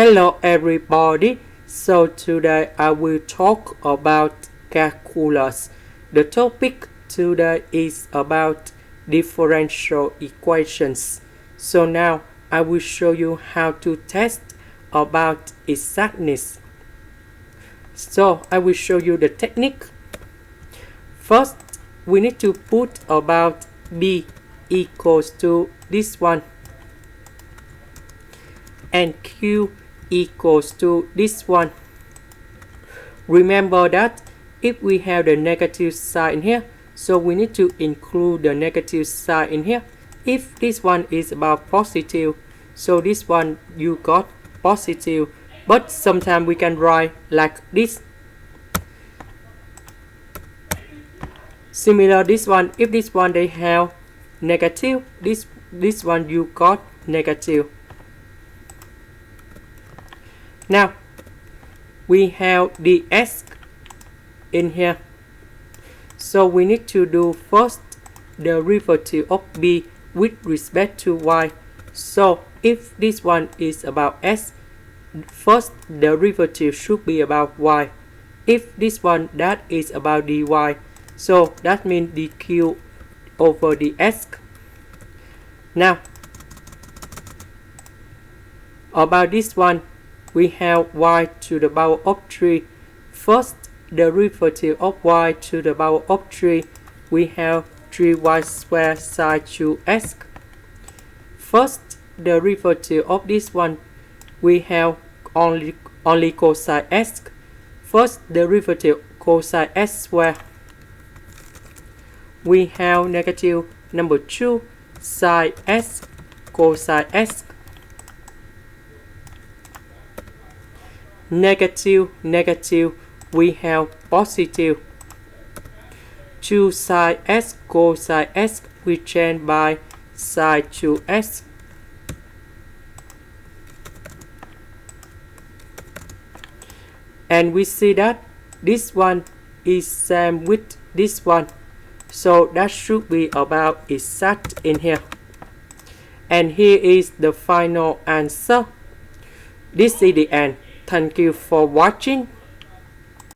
Hello everybody, so today I will talk about calculus. The topic today is about differential equations. So now I will show you how to test about exactness. So I will show you the technique. First, we need to put about b equals to this one and q equals to this one. Remember that if we have the negative sign in here, so we need to include the negative sign in here. If this one is about positive, so this one you got positive, but sometimes we can write like this. Similar this one, if this one they have negative, this one you got negative. Now we have dx in here, so we need to do first the derivative of b with respect to y. So if this one is about s, first derivative should be about y. If this one that is about dy, so that means dq over dx. Now about this one, we have y to the power of 3. First derivative of y to the power of 3, we have 3y squared sin 2x. First derivative of this one, we have only cosine x. First derivative cosine x squared, we have negative number 2 sin x cosine x. Negative, we have positive 2 sin x cosine x, we change by sin 2x. And we see that this one is same with this one, so that should be about exact in here. And here is the final answer. This is the end. Thank you for watching.